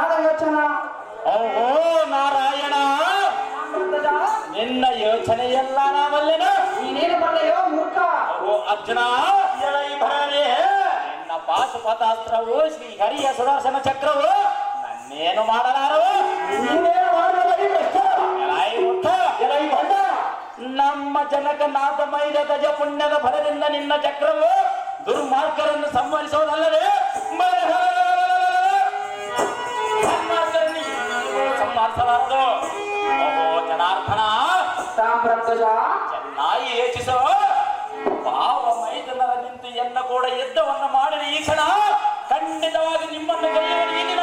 ಯಾರ ಯೋಚನಾ? ಓಹೋ ನಾರಾಯಣ, ನಿನ್ನ ಯೋಚನೆ ಎಲ್ಲ ನಾವಲ್ಲೇನ? ನೀನೇನು ಬರಲೆಯೋ ಮೂರ್ಖ? ಓ ಅರ್ಜುನ, ನಿನ್ನ ಪಾಶುಪತಾಸ್ತ್ರವು ಶ್ರೀ ಹರಿಯ ಸುದರ್ಶನ ಚಕ್ರವು ನನ್ನೇನು ಮಾಡಲಾರವು. ನಮ್ಮ ಜನಕನಾಥ ಮೈದ ಗಜ ಪುಣ್ಯದ ಫಲದಿಂದ ನಿನ್ನ ಚಕ್ರವು ದುರ್ಮಾರ್ಗರನ್ನು ಸಂಹರಿಸುವುದಲ್ಲದೆ ಸಂಹರಿಸಲಾರದು. ಓಹೋ ಜನಾರ್ದನ, ಚೆನ್ನಾಗಿ ಯೋಚಿಸೋ. ಪಾವ ಮೈದನರ ನಿಂತು ಎನ್ನ ಕೂಡ ಯುದ್ಧವನ್ನು ಮಾಡಿದ ಈ ಕ್ಷಣ ಖಂಡಿತವಾಗಿ ನಿಮ್ಮನ್ನು ಗೆಲ್ಲುವುದು ಈ ದಿನ.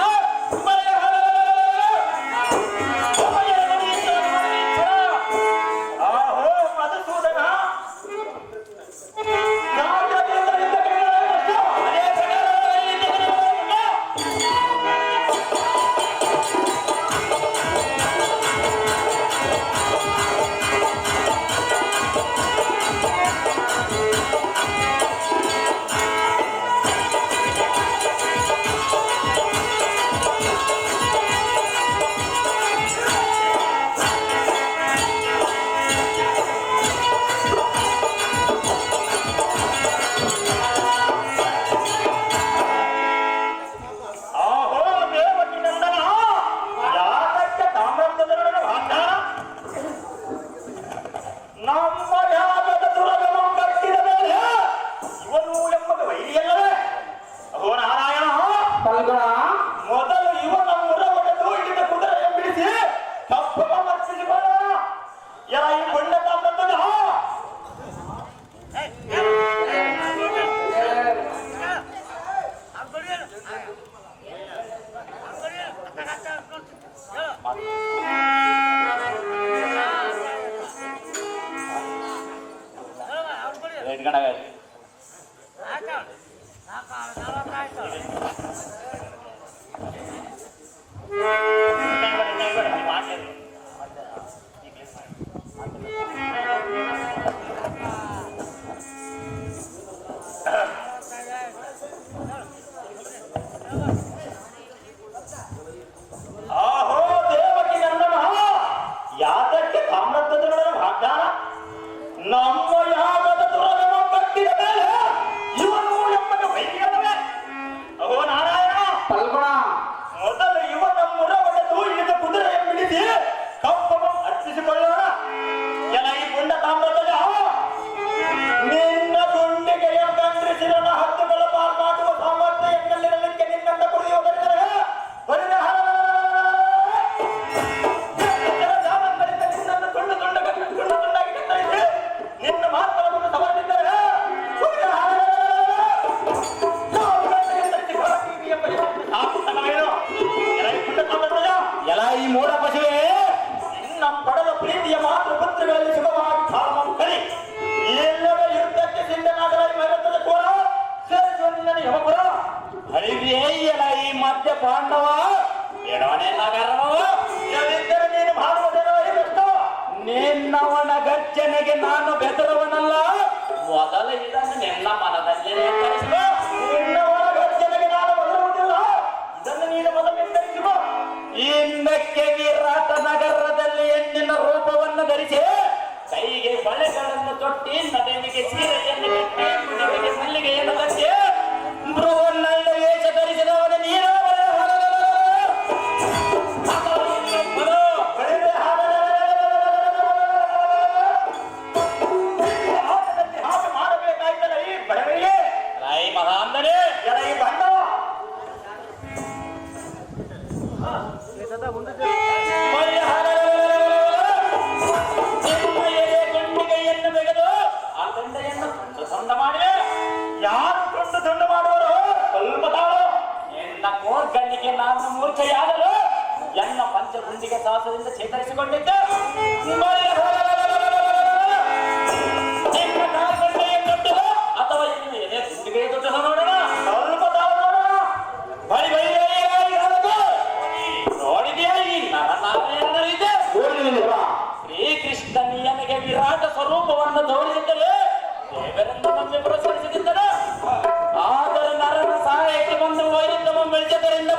ಪಾಂಡವ ಎಡವನೇ ನೀನು ಮಾಡುವುದೇನೋ ನಿನ್ನವನ ಗರ್ಜನೆಗೆ ನಾನು ಬೆದರವನಲ್ಲ. ಮೊದಲ ಇದನ್ನು ನಿನ್ನ ಮನದಲ್ಲಿ ನಿನ್ನವನ ಗರ್ಜನೆಗೆ ನಾನು ಬೆದರುವುದಿಲ್ಲ. ಇದನ್ನು ನೀನು ಮೊದಲು ನಿರ್ಧರಿಸುವ. ಇನ್ನಕ್ಕೆ ವಿರಾಟ ನಗರದಲ್ಲಿ ಹೆಣ್ಣಿನ ರೂಪವನ್ನು ಧರಿಸಿ ಕೈಗೆ ಬಳೆಗಳನ್ನು ತೊಟ್ಟಿ ನಡುವಿಗೆ ಸೀರೆಯನ್ನು ಕಟ್ಟಿ ಮುಡಿಗೆ ಮಲ್ಲಿಗೆಯನ್ನು ಕಟ್ಟಿ ಬೃಹನ್ನಳ್ಳ ವೇಷ ಧರಿಸಿದವನು ನೀನು. ಮಾಡಬೇಕಾಯ್ತಲ್ಲ ಈ ಬಡವರಿಗೆ ರಾಯಿ ಮಹಾಂದನೆ ಈ ಬಂದ ಗಂಡಿಗೆಯನ್ನು ಬೆಗೆದು ಆ ಗಂಡೆಯನ್ನು ತುಂಡು ಮಾಡಿ ಯಾರು ತುಂಡು ಮಾಡುವರು? ಸ್ವಲ್ಪ ತಾಳು. ಎನ್ನ ಗಂಡಿಗೆ ನಾನು ಮೂರ್ಛೆಯಾಗಲು ಎನ್ನ ಪಂಚಗುಂಡಿಗೆ ಸಾಹಸದಿಂದ ಚೇತರಿಸಿಕೊಂಡಿದ್ದೆ. ನಿಮ್ಮ ಗಂಡೆಯನ್ನು ಅಥವಾ ಇನ್ನು ಏನೇ ಗುಂಡಿಗೆ ದೊಡ್ಡ ನೋಡೋಣ. ಸ್ವಲ್ಪ ತಾಳು ನೋಡೋಣ. ಬಳಿ ಬಳಿ ನೋಡಿದೆಯಾ ಈ ನರನಾರಾಯಣರಿದೆ? ಶ್ರೀಕೃಷ್ಣ ನಿಯನಿಗೆ ವಿರಾಟ ಸ್ವರೂಪವನ್ನು ತೋರಿಸಿದ್ದರೆ ದೇವರನ್ನು ನಮ್ಮಿಬ್ಬರು ಸರಿಸಿದ್ದಾರೆ. ಆದರೆ ನರನ ಸಹಾಯಕ್ಕೆ ಬಂದು ವೈರುದ್ಧಮ ಬೆಳೆದರಿಂದ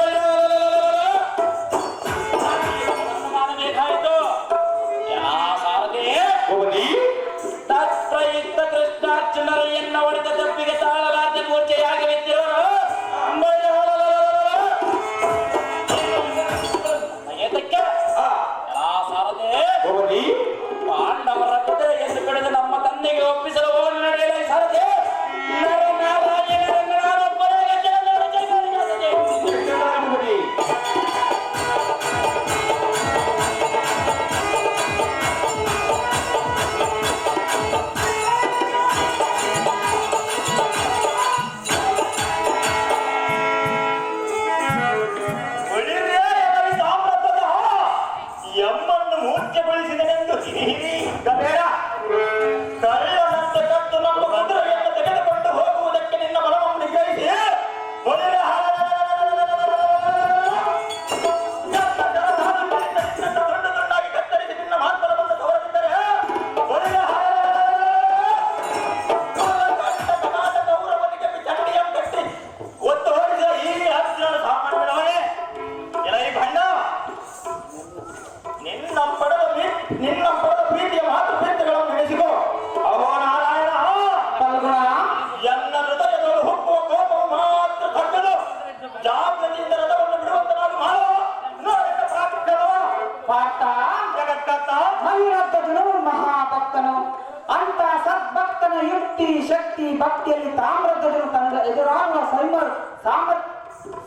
ಯುಕ್ತಿ ಶಕ್ತಿ ಭಕ್ತಿಯಲ್ಲಿ ತಾಮ್ರಧ್ವಜನು ತನ್ನ ಎದುರಾಗುವ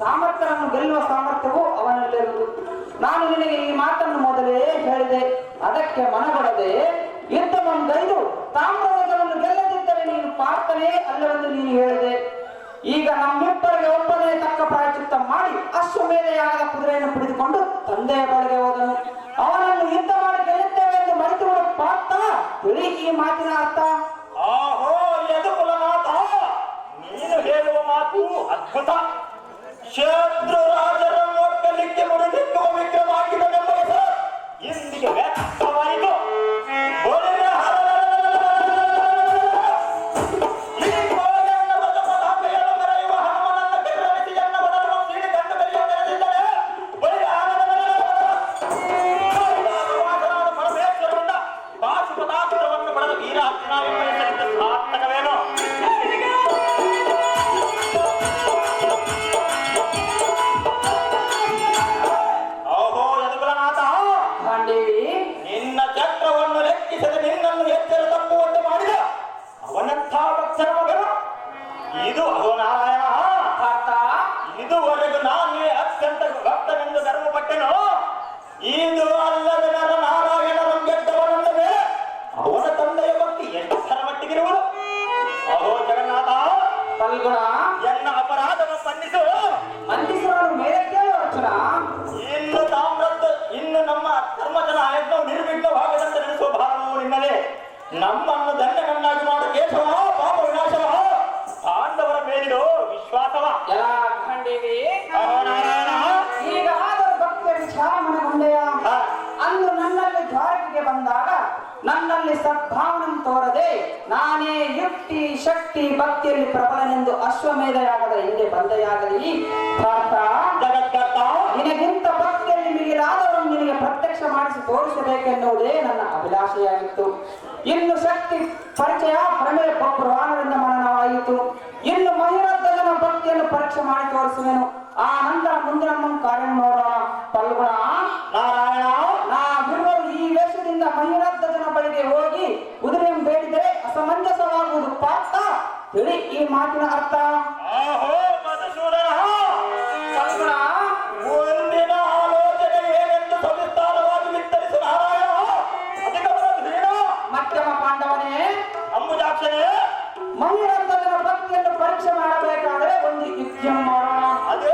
ಸಾಮರ್ಥ್ಯವನ್ನು ಗೆಲ್ಲುವ ಸಾಮರ್ಥ್ಯವು ಅವನಲ್ಲಿರುವುದು. ನಾನು ನಿನಗೆ ಈ ಮಾತನ್ನು ಮೊದಲೇ ಹೇಳಿದೆ, ಅದಕ್ಕೆ ಮನಗೊಡದೆ ಯುದ್ಧವೊಂದೈದು ತಾಮ್ರಧ್ವಜವನ್ನು ಗೆಲ್ಲದಿದ್ದರೆ ನೀನು ಪಾರ್ಥನೇ ಅಲ್ಲವೆಂದು ನೀನು ಹೇಳಿದೆ. ಈಗ ನಮ್ಮಿಬ್ಬರಿಗೆ ಒಬ್ಬನೇ ತಕ್ಕ ಪ್ರಾಯಚಿತ್ತ ಮಾಡಿ ಅಶ್ವಮೇಧೆಯಾಗದ ಕುದುರೆಯನ್ನು ಹಿಡಿದುಕೊಂಡು ತಂದೆಯ ಬಳಿಗೆ ಹೋದನು. ಅವನನ್ನು ಯುದ್ಧ ಮಾಡಿ ಗೆಲ್ಲುತ್ತೇವೆ ಎಂದು ಮರೆತುಕೊಂಡು ಪಾರ್ಥ ತಿಳಿ ಈ ಮಾತಿನ ಅರ್ಥ. ಆಹೋ ಯದುಕುಲನಾಥ, ನೀನು ಹೇಳುವ ಮಾತು ಅದ್ಭುತ. ಶತ್ರು ರಾಜರನ್ನು ಒಕ್ಕಲಿಕ್ಕೆ ಮುಡಿದಿಕ್ಕುವ ವಿಕ್ರಮಾಗಿದ ನಮ್ಮ ಹೆಸರು ಇಂದಿಗೆ ವ್ಯಕ್ತವಾಯಿತು. ನಿನ್ನ ಚಕ್ರವನ್ನು ಲೆಕ್ಕಿಸದೆ ನಿನ್ನನ್ನು ಎಚ್ಚರ ತಪ್ಪುವಂತೆ ಮಾಡಿದ ಅವನಂಥ ಭಕ್ತರ ಮಗನು ಇದು ಅವನಾರಾಯಣ. ಇದುವರೆಗೂ ನಾನೇ ಅತ್ಯಂತ ಭಕ್ತನೆಂದು ಧರ್ಮಪಟ್ಟೆನು. ಇದು ಅಲ್ಲದೆ ನನ್ನ ನಾರಾಯಣನ ಗೆದ್ದವನಂದ ಮೇಲೆ ಅವನ ತಂದೆಯ ಭಕ್ತಿ ಎಷ್ಟರ ಮಟ್ಟಿಗಿರುವುದು. ಅಹೋ ಜಗನ್ನಾಥ, ಫಲ್ಗುಣ ಎನ್ನ ಅಪರಾಧವನ್ನು ಮನ್ನಿಸು. ಮೇಲೆ ಕೇಳು ಅರ್ಜುನ. ಇನ್ನು ನಮ್ಮ ಧರ್ಮಜನ ಯಜ್ಞವು ನಿರ್ವಿಘ್ನವಾಗದಂತೆ ನಡೆಸುವ ಭಾರವು ನಿನ್ನದೇ. ನಮ್ಮನ್ನು ದಂಡನನ್ನಾಗಿ ಮಾಡು ಕೇಶವ, ಪಾಪ ವಿನಾಶವ, ಪಾಂಡವರ ಮೇಲಿರೋ ವಿಶ್ವಾಸವ. ಈಗ ಆದರೂ ಭಕ್ತಿಯ ವಿಚಾರ ಮನಗೊಂಡೆಯ. ಅಂದು ನನ್ನಲ್ಲಿ ದ್ವಾರಕೆಗೆ ಬಂದಾಗ ನನ್ನಲ್ಲಿ ಸದ್ಭಾವನನ್ನು ತೋರದೆ ನಾನೇ ಯುಕ್ತಿ ಶಕ್ತಿ ಭಕ್ತಿಯಲ್ಲಿ ಪ್ರಬಲನೆಂದು ಅಶ್ವಮೇಧಯಾಗದ ಹಿಂದೆ ಬಂದೆಯಾಗಲಿ ಪಾರ್ಥ. ನಿನಗಿಂತ ಭಕ್ತಿಯಲ್ಲಿ ಮಿಗಿಲಾದವರನ್ನು ನಿನಗೆ ಪ್ರತ್ಯಕ್ಷ ಮಾಡಿಸಿ ತೋರಿಸಬೇಕೆನ್ನುವುದೇ ನನ್ನ ಅಭಿಲಾಷೆಯಾಗಿತ್ತು. ಇನ್ನು ಶಕ್ತಿ ಪರಿಚಯ ಪ್ರಮೇಯ ಪುರಾಣದಿಂದ ಮನನವಾಯಿತು. ಇನ್ನು ಮಹಿರಧ್ವಜನ ಭಕ್ತಿಯನ್ನು ಪರೀಕ್ಷೆ ಮಾಡಿ ತೋರಿಸುವೆನು. ಆ ನಂತರ ಮುಂದಿನ ಕಾರ್ಯ ನೋಡೋಣ. ಫಲ್ಗುಣ ನಾರಾಯಣ, ನಾವಿರುವರು ಈ ವೇಷದಿಂದ ಮಹಿರಧ್ವಜನ ಬಳಿಗೆ ಹೋಗಿ ಕುದುರೆಯನ್ನು ಬೇಡಿದರೆ ಅಸಮಂಜಸವಾಗುವುದು ಪಾರ್ಥ. ತಿಳಿ ಈ ಮಾತಿನ ಅರ್ಥ. ಫಲ್ಗುಣ ಮುಂದಿನ ಆಲೋಚನೆ ಏನೆಂದು ಸವಿಸ್ತಾರವಾಗಿ ವಿಸ್ತರಿಸು ನಾರಾಯಣ. ಮಧ್ಯಮ ಪಾಂಡವನೇ, ಅಂಬುಜಾಕ್ಷನೇ, ಮಹಿರಧ್ವಜನ ಭಕ್ತಿಯನ್ನು ಪರೀಕ್ಷೆ ಮಾಡಬೇಕಾದರೆ ಒಂದು ಯುಕ್ತಿಯನ್ನು ಮಾಡೋಣ. ಅದೇ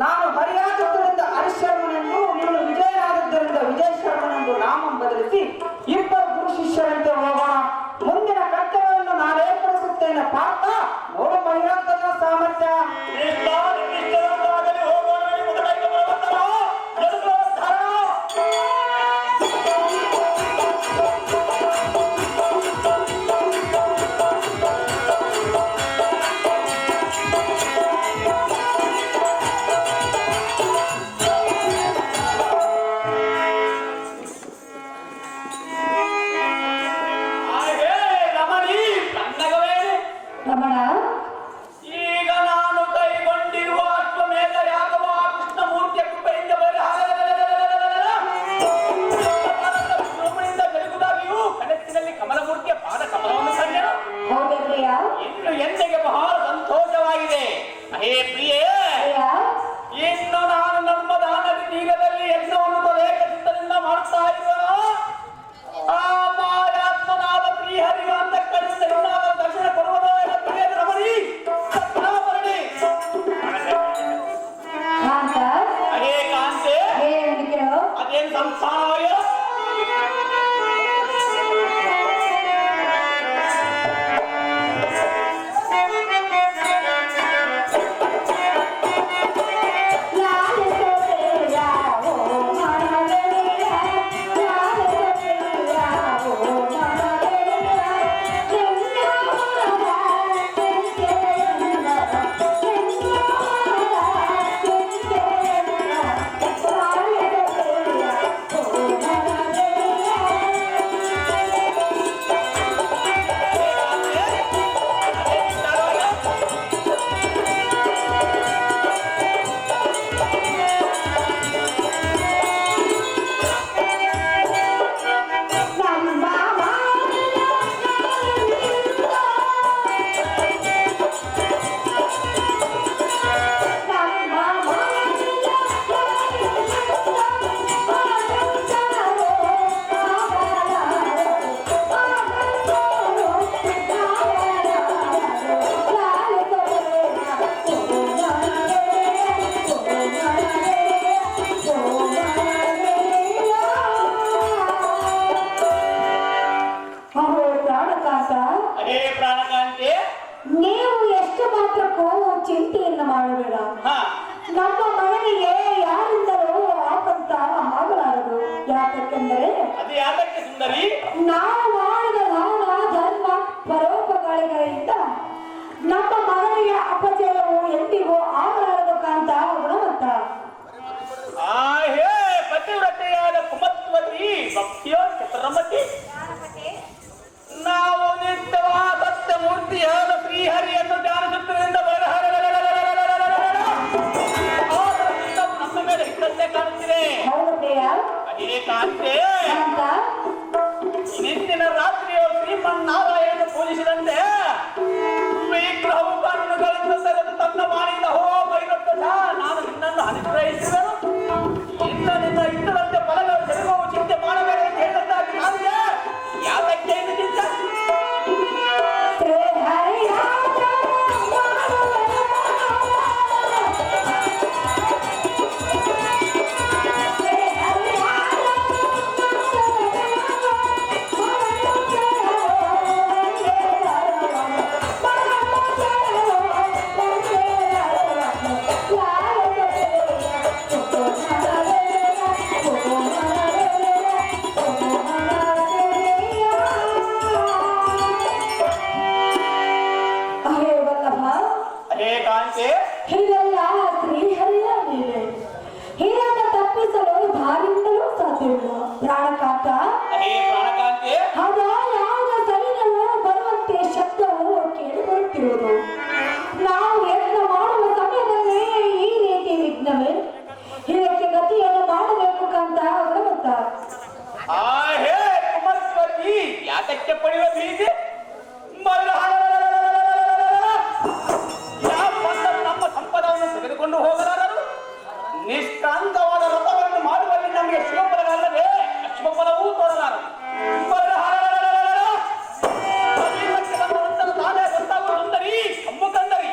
ನಾನು ಹರಿಯಾದದ್ದರಿಂದ ಹರಿಶರ್ಮನೆಂದು, ನೀನು ವಿಜಯನಾದದ್ದರಿಂದ ವಿಜಯ ಶರ್ಮನೆಂದು ನಾಮ ಬದಲಿಸಿ ಇಬ್ಬರು ಗುರು ಶಿಷ್ಯರಂತೆ ಹೋಗೋಣ. ಮುಂದಿನ ಕರ್ತವ್ಯವನ್ನು ನಾನು ಏರ್ಪಡಿಸುತ್ತೇನೆ ಪಾರ್ಥ. ನೋಡು ಮಹಿರಧ್ವಜನ ಸಾಮರ್ಥ್ಯ. ಈಗ ನಾನು ಕೈಗೊಂಡಿರುವ ಅಶ್ವಮೇಧ ಯಾಗವ ಕೃಷ್ಣಮೂರ್ತಿಯ ಕೃಪೆಯಿಂದ ಜರುಗುದಾಗಿಯೂ ಕನಸಿನಲ್ಲಿ ಕಮಲಮೂರ್ತಿಯ ಪಾದ ಕಮಲವನ್ನು ಕಂಡೆನು. ಇನ್ನು ಎಂದಿಗೆ ಬಹಳ ಸಂತೋಷವಾಗಿದೆ. ಹೇ ಪ್ರಿಯೇ, ಇನ್ನು ನಾನು ನಮ್ಮ ದಾನದ ತೀರದಲ್ಲಿ ಯಜ್ಞವನ್ನು ತದೇಕಚಿತ್ತದಿಂದ ಮಾಡುತ್ತಾ ಇರುವನು. ಆ ಮಾಯಾತ್ಮನಾದ ಶ್ರೀಹರಿಯ ಅಂತ ಕಡೆಯಿಂದ ಇನ್ನಾದ ದರ್ಶನ ಕೊಡುವುದು ರಮಣಿ ಸತ್ನಾಭರಣಿ. ಹೇ ಕಾಂತೆ, ಅದೇನು ಸಂಸ್ಥಾನವಾಗ್ಯ? ನಮ್ಮ ಮಗನಿಗೆ ಯಾರಿಂದಲೂ ಆಪಂತ ಆಗಲಾರದು. ಯಾಕೆಂದರೆ ಅದು ಯಾತಕ್ಕೆ ಸುಂದರಿ? ನಾವು ಮಾಡಿದ ದಾನ ಧರ್ಮ ಪರೋಪಕಾರಿಗಳಿಂದ ನಮ್ಮ ಮಗನಿಗೆ ಅಪಜಯವು ಎಂದಿಗೂ ಆಗಲಾರದು ಕಾಂತ ಗುಣವಂತ. ಹೇ ಪತಿವ್ರತೆಯಾದ ಕುಮತ್ವತಿ ಭಕ್ತಿಯೋ ಚತುರಮತಿ. ನಾವು ನಿತ್ಯವಾದ ಸತ್ಯಮೂರ್ತಿಯಾದ ಶ್ರೀಹರಿಯನ್ನು ಧ್ಯಾನಿಸುತ್ತಿರುವುದರಿಂದ ನಮ್ಮ ಮೇಲೆ ಇಟ್ಟಂತೆ ಕಾಣುತ್ತಿದೆ. ಹೌದು ಪ್ರಿಯ. ಅದೇ ಕಾಂತೆ ಕಾಂತ ನಿನ್ನಿನ ರಾತ್ರಿಯು ಶ್ರೀಮನ್ನಾರಾಯಣ ಪೂಜಿಸಿದಂತೆ ವಿಗ್ರಹವು ಕಣ್ಣುಗಳಿಂದ ತೆರೆದು ತನ್ನ ಮಾಡಿದ ಹೋ ಬೈರತ್ತ ನಾನು ನಿನ್ನನ್ನು ಅನುಗ್ರಹಿಸಿದನು. ಇನ್ನು ನಿನ್ನ ಇಷ್ಟದಂತೆ ಫಲಗಳು ಜರುಗುವ ಚಿಂತೆ ಮಾಡಬೇಡ ಎಂದು ಹೇಳಿದ್ದಾಗಿ ನಾನಿದೆ. ಯಾತಕ್ಕೆ ಎಂದು ಚಿಂತೆ? ಹೀಗೆಲ್ಲ ಶ್ರೀಹರಿಯ ಮೇಲೆ ಹೀರನ್ನು ತಪ್ಪಿಸಲು ದಾರಿಂದಲೂ ಸಾಧ್ಯವಿಲ್ಲ. ಪ್ರಾಣಕಾಂತ ಆಗ ಯಾವ ಸೈನ್ಯವು ಬರುವಂತೆ ಶಬ್ದವು ಕೇಳಿಬರುತ್ತಿರುವುದು. ನಾವು ಯತ್ನ ಮಾಡುವ ಸಮಯದಲ್ಲಿ ಈ ರೀತಿ ವಿಘ್ನವೇ. ಇದಕ್ಕೆ ಗತಿಯನ್ನು ಮಾಡಬೇಕು ಕಾಂತ ಗುಣವಂತ. ಯಾತಕ್ಕೆ ಪಡೆಯುವ ಭೀತಿ? ನಮ್ಮ ಸಂಪದವನ್ನು ತೆಗೆದುಕೊಂಡು ಹೋಗಲಾರರು. ನಿಷ್ಕಾಂತವಾದ ವ್ರತವನ್ನು ಮಾಡುವಲ್ಲಿ ನಮಗೆ ಶಿವಫಲವಲ್ಲದೆ ಅಶುಭಫಲವೂ ತೋರಲಾರದು. ತಾನೇ ಗೊತ್ತಾಗುವ ಸುಂದರಿ ಕಮ್ಮು ಕಂದರಿ.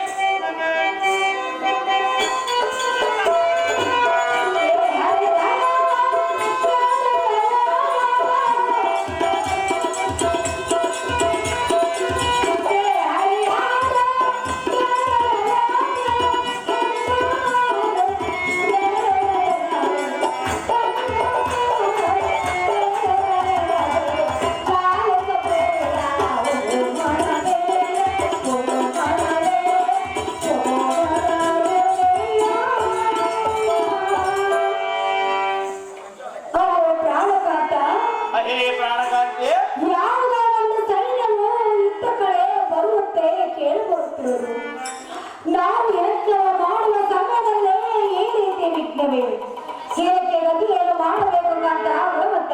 ಯಾವುದೋ ಒಂದು ಸೈನ್ಯವು ಇತ್ತ ಕಡೆ ಬರುವಂತೆ ಕೇಳಿಬರುತ್ತಿರುವುದು. ನಾವು ಯತ್ನ ಮಾಡುವ ಸಮಯದಲ್ಲೇ ಈ ರೀತಿ ವಿಘ್ನವೇ. ಇದಕ್ಕೆ ಗತಿಯನ್ನು ಮಾಡಬೇಕು ಅಂತ ಗುಣವಂತ.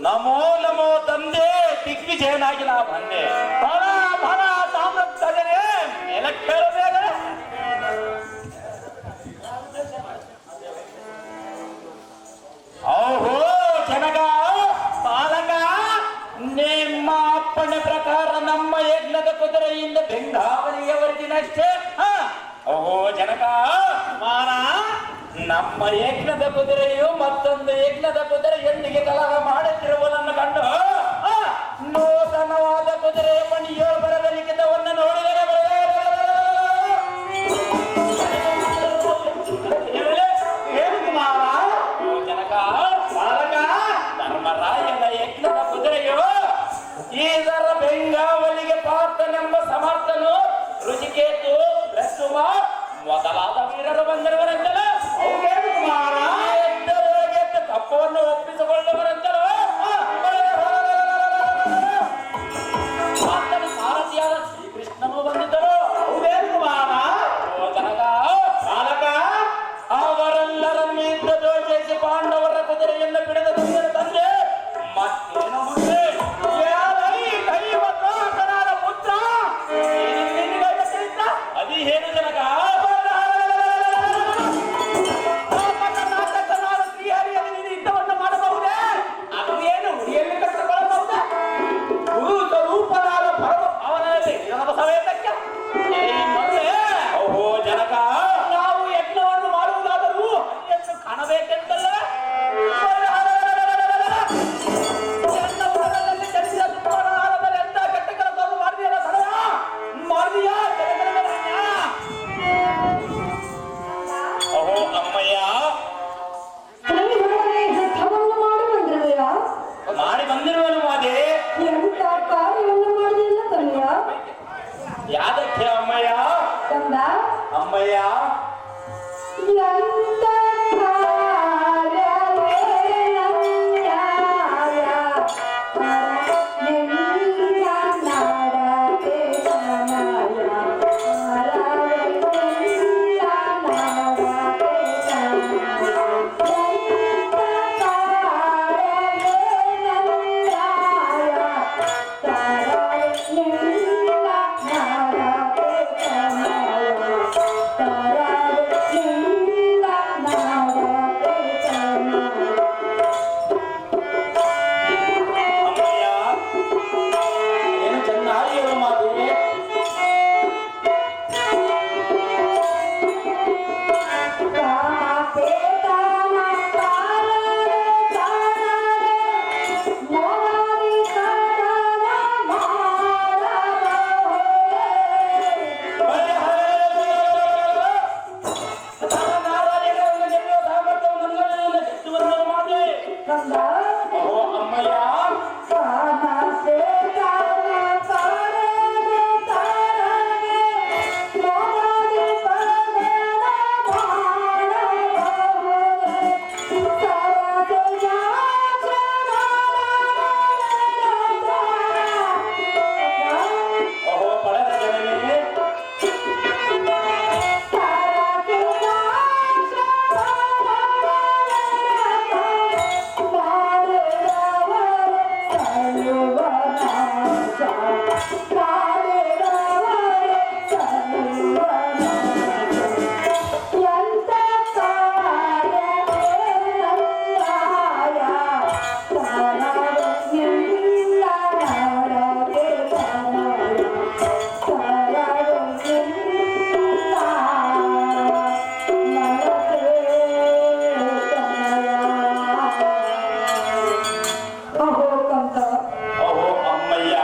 ನಮೋ ನಮೋ ತಂದೆ ದಿಗ್ವಿಜಯನಾಗಿ ನಾ ಬಂದೆ. ಬರ ಬರ ತಾಮ್ರಧ್ವಜನೇ ಮೇಲಕ್ಕೇಳಬೇಡ. ಓಹೋ ಜನಕ ಪಾಲಕ, ನಿಮ್ಮ ಅಪ್ಪಣೆ ಪ್ರಕಾರ ನಮ್ಮ ಯಜ್ಞದ ಕುದುರೆಯಿಂದ ಬೆಂಗಾವಲಿಯವರೆಗಿನಷ್ಟೇ. ಓಹೋ ಜನಕ ಮಾನ, ನಮ್ಮ ಯಜ್ಞದ ಕುದುರೆಯು ಮತ್ತೊಂದು ಯಜ್ಞದ ಕುದುರೆಯೊಂದಿಗೆ ಕಲಹ ಮಾಡುತ್ತಿರುವುದನ್ನು ಕಂಡು ನೂತನವಾದ ಕುದುರೆಯ ಮಣಿಯೋ ಬರದ ಲಿಖಿತವನ್ನು ನೋಡಿದರೆ ಏನು ಕುಮಾರ? ಜನಕ ಬಾಲಕ, ಧರ್ಮರಾಯನ ಯಜ್ಞದ ಕುದುರೆಯು ಇದರ ಬೆಂಗಾವಲಿಗೆ ಪಾರ್ಥನೆಂಬ ಸಮರ್ಥನು, ಋಷಿಕೇತು, ಪ್ರಸ್ತುಮ ಮೊದಲಾದ ವೀರರು ಬಂದಿರುವರೆಂದಲ. ಕಪ್ಪವನ್ನು ಒಪ್ಪಿಸಿಕೊಳ್ಳುವರೆಂದಲ. ಓಹೋ ಅಮ್ಮಯ್ಯ ಓಹೋ ಪಡೆದ ಜನನೇ ಓಹೋ ಅಮ್ಮಯ್ಯ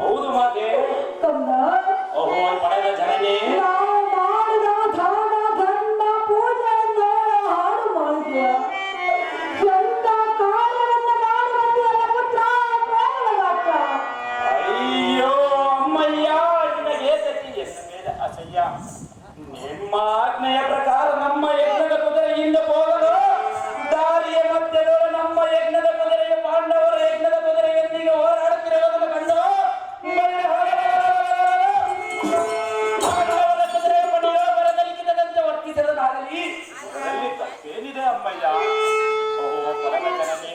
ಹೌದು ಮಾತೆ ಓಹೋ ಪಡೆದ ಜನನೇ ಅಯ್ಯೋ ಅಮ್ಮಯ್ಯ ನಿನಗೆ ಸತಿ ಎನ್ನ ಮೇಲೆ ಅಸಹ್ಯ ನಿಮ್ಮ ಆಜ್ಞೆಯ ಪ್ರಕಾರ ನಮ್ಮ ಯಜ್ಞದ ಕುದುರೆಯಿಂದ ಹೋಗಲು ದಾರಿಯ ಮಧ್ಯದಲ್ಲಿ ನಮ್ಮ ಯಜ್ಞದ ಕುದುರೆಯ ಪಾಂಡವರ ಯಜ್ಞದ ಕುದುರೆಯೊಂದಿಗೆ ಹೋರಾಡುತ್ತಿರುವುದನ್ನು ಕಂಡು ಪಾಂಡವರ ಕುದುರೆಯ ಪಡೆಯುವ ಬರದಲಿಕ್ಕಿದಂತೆ ವರ್ತಿಸದಾಗಲಿ ಅದರಲ್ಲಿ ತಪ್ಪೇನಿದೆ ಅಮ್ಮಯ್ಯ ಓಹೋ ಪರಮ ಜನನೇ